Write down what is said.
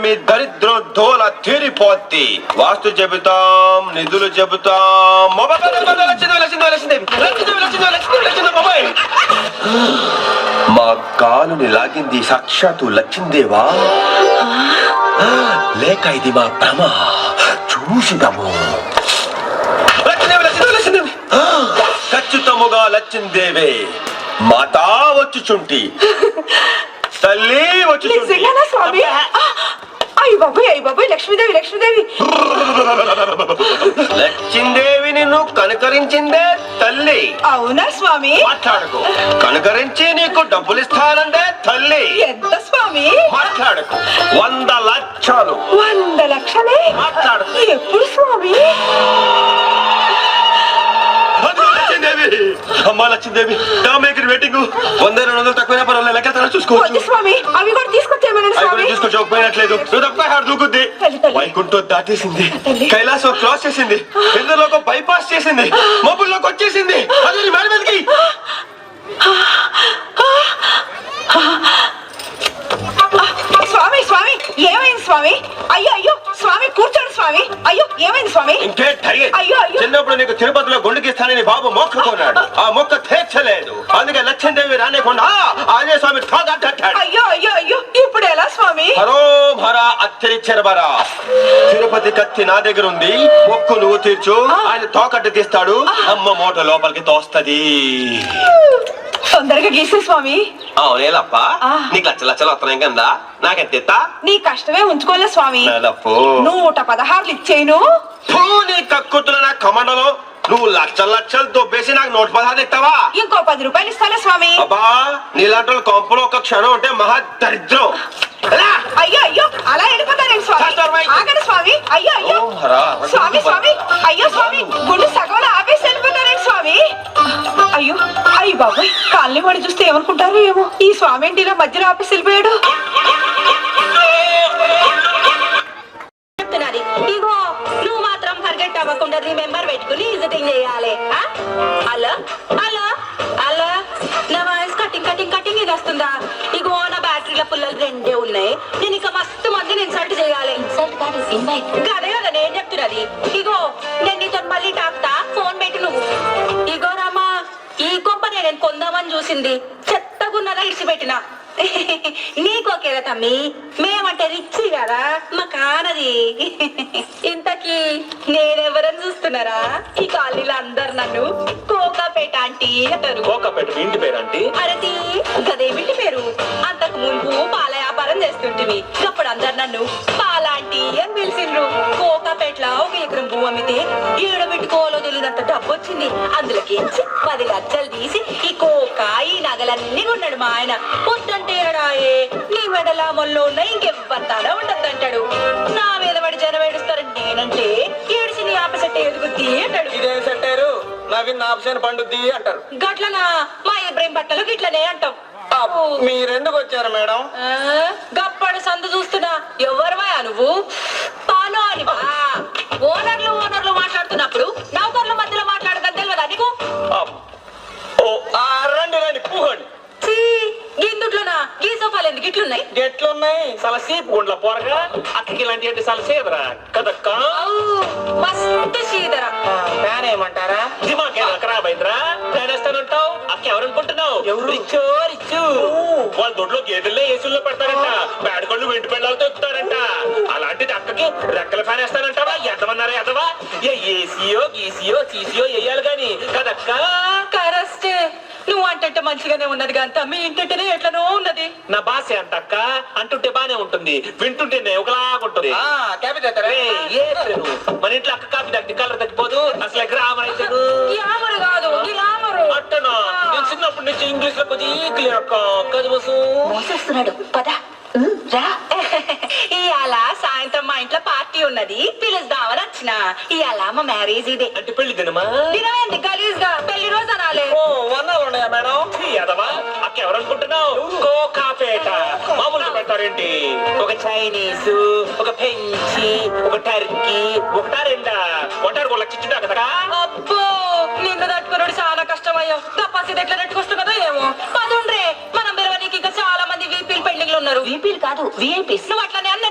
మీ దరిద్రం దోల తీరిపోద్ది. వాస్తు చెబుతాం, నిధులు చెబుతాం. మా కాలుని లాగింది సాక్షాత్తు లక్ష్మీదేవా, లేక ఇది మా భ్రమ? చూసిదము. ఖచ్చితముగా లక్ష్మీదేవే మాతా వచ్చుచుంటి, తల్లి వచ్చుచుంటి. అయ్య బాబాయ్ లక్ష్మీదేవి లక్ష్మీదేవిని నువ్వు కనుకరించిందే తల్లి. అవునా స్వామి? మాట్లాడకు. కనుకరించి నీకు డబ్బులు ఇస్తానందే తల్లి. ఎంత స్వామి? మాట్లాడకు. 100 లక్షలు. 100 లక్షలే? మాట్లాడకు. ఎప్పుడు స్వామి? అమ్మా లక్ష్మీదేవి, వెయిటింగ్. 100-200 తక్కువ పర్వాలేదు, లెక్క తన చూసుకోవచ్చు. స్వామి అవి కూడా తీసుకొచ్చేమని తీసుకొచ్చుకోకపోయినట్లేదు. దూకుద్ది. వైకుంఠం దాటేసింది, కైలాసం క్రాస్ చేసింది, ఇందులోకి బైపాస్ చేసింది, మబ్బుల్లోకి వచ్చేసింది. అది మేడ మీదకి. స్వామి ఏమైంది స్వామి? అయ్యో స్వామి కూర్చోండి స్వామి. అయ్యో ఏమైంది స్వామి? అయ్యో చిన్నప్పుడు నీకు తిరుపతిలో గుండెకిస్తానని బాబు మొక్కుకున్నాడు. ఆ మొక్క తీర్చలేదు, అందుకే లక్ష్మీదేవి రానికుండా ఆంజనేయ స్వామి తోగట్టాడు. అయ్యో ఇప్పుడు ఎలా స్వామి? హరోహర అత్తిరిచ్చరబరా. తిరుపతి కత్తి నా దగ్గర ఉంది, మొక్కు నువ్వు తీర్చు, ఆయన తోకట్టు తీస్తాడు, అమ్మ మూట లోపలికి తోస్తది. తొందరగా గీసే స్వామి. అవునేలప్ప, నీకు లక్షలు వస్తున్నాయి కదా, నాకెంత? నీ కష్టమే ఉంచుకోలే స్వామి. 116 ఇచ్చేను. నీ కక్కుతున్న నా కమండలో నువ్వు లక్షలు దొబ్బేసి నాకు 116 ఇస్తావా? ఇంకో 10 రూపాయలు ఇస్తాలే స్వామి. అబ్బా, నీలాంటి కొంపలో ఒక క్షణం ఉంటే మహా దరిద్రం. అయ్యో అలా వెళ్ళిపోతారేంటి స్వామి? ఆగండి స్వామి. అయ్యో స్వామి అయ్యో స్వామి, గుండు సగంలో ఆపేసి వెళ్ళిపోతారేంటి స్వామి? అయ్యో బాబాయ్, కాలనీ వాడు చూస్తే ఏమనుకుంటారు ఏమో, ఈ స్వామి ఏంటి ఇలా మధ్యలో ఆపేసి వెళ్ళిపోయాడు. ఇగో నువ్వు మాత్రం ఫర్గెట్ అవ్వకుండా రిమెంబర్ పెట్టుకుని విజిటింగ్ చేయాలి. అలా నా వాయిస్ కటింగ్ ఇది వస్తుందా? ఇగో నా బ్యాటరీల పుల్లలు 2 ఉన్నాయి. నేను ఇక మస్తు మందిని ఇన్సల్ట్ చేయాలి. అదే కదా నేను చెప్తున్నది. ఇగో నేను నీతో మళ్ళీ టాక్తా, ఫోన్ పెట్టి నువ్వు. ఇగో రామా, ఈ కొంపనే నేను కొందామని చూసింది, చెత్తగున్నదా ఇడిచిపెట్టిన. నీకోకేరా తమ్మి, మేమంటే రిచ్ కదా, మా కానది. ఇంతకీ నేనెవరని చూస్తున్నారా? ఈ కాలనీలో అందరు నన్ను కోకాపేట ఆంటీ అంటారు. కోకాపేట ఇంటి పేరు ఆంటీ? అరది గదేమిటి పేరు. అంతకు ముందు పాల వ్యాపారం చేస్తుంటివి, అప్పుడు అందరు నన్ను పాలాంటీ అని పిలిచిండ్రు. కోకాపేటలో 1 ఎకరం భూమి అమ్మితే ఏడబెట్టుకోవాలో తెలియదంత డబ్బు వచ్చింది. అందులోకించి 10 లక్షలు తీసి ఈ కోక ఈ నగలన్నీ కొన్నాడు మా ఆయన. పొద్దంటే ఏడాయే నీ మెడల మొల్లో ఉన్న ఇంకెవ్వతాడా ఉండద్దంటాడు. నా మీద పడి జనం ఏడుస్తారని నేనంటే ఏడిసి నీ ఆపసెట్ ఎదుగుద్ది అంటాడు. ఇదేం సెట్టారు, నవీన్ ఆప్షన్ పండుద్ది అంటారు. గట్లనా? మా ఇబ్రహీం బట్టలు గిట్లనే అంటాం. మీరెందుకు వచ్చారు మేడం? గప్పడు సందు చూస్తున్నా. ఎవరువా నువ్వు? పాను అని ఓనర్లు మాట్లాడుతున్నప్పుడు నౌకర్ల మధ్యలో మాట్లాడదని తెలియదా నీకు? రండి కూహండి. ఇందుట్లోనా ఈ సోఫాలు ఎందుకు ఇట్లున్నాయి? ఎట్లున్నాయి? చాలా సీపు గుండ్ల పొరగా అక్కకి ఇలాంటి చాలా సేదరా కదక్క. మస్తు సీదర. ఫ్యాన్ ఏమంటారా? దిమాకేనా ఖరాబ్ అయిందిరా? ఫ్యాన్ వేస్తానంటావు, అక్క ఎవరనుకుంటున్నావు? ఎవరు? రిచ్చు వాళ్ళ దొడ్లో గేదెల్లో ఏసుల్లో పెడతారంట, పేడకొళ్ళు వెంటి పెళ్ళాలతో ఎక్కుతారంట. అలాంటిది అక్కకి రెక్కల ఫ్యాన్ వేస్తానంటావా? ఎదవన్నారా ఎదవా? ఏసీయో గీసీయో సీసీయో వేయాలి గాని కదక్క. కరెస్టే, నువ్వు అంటే మంచిగానే ఉన్నది కానీ మీ ఇంటంటేనే ఎట్లనో ఉన్నది. నా భాష అంట అక్క, అంటుంటే బానే ఉంటుంది, వింటుంటేనే ఒకలాగుంటుంది. మన ఇంట్లో అక్క కాపీ తగ్గి కలర్ తగ్గిపోదు. అసలు గ్రామర్ కాదు అట్టనా? నేను చిన్నప్పటి నుంచి ఇంగ్లీష్ లో కొద్దిగా క్లియర్ అక్క. మోసేస్తున్నాడు పద రా. ఇవాళ సాయంత్రం మా ఇంట్లో పార్టీ ఉన్నది, పిలుస్తామని వచ్చిన. ఇవాళ మా మ్యారేజ్ ఇదే. అంటే పెళ్లి దినమా? దినమేంది గలీజ్ గా, పెళ్లి రోజు అనాలే. వన్నాలు ఉన్నాయా మేడం? యాదవా అక్క ఎవరనుకుంటున్నావు? కోకాపేట మామూలుగా పెడతారేంటి? ఒక చైనీస్, ఒక ఫ్రెంచి, ఒక టర్కీ, ఒకటా రెండా? ఒంటారు 1 లక్ష ఇచ్చుంటా కదా. అబ్బో, నిన్ను తట్టుకున్నాడు చాలా కష్టమయ్యో. తప్పసి ఎట్లా నెట్టుకొస్తుందో ఏమో. పదుండ్రే, మనం బెరవనికి ఇంకా చాలా మంది వీపీలు పెండింగ్ లో ఉన్నారు. వీపీలు కాదు, విఐపీస్. నువ్వు అట్లనే అన్న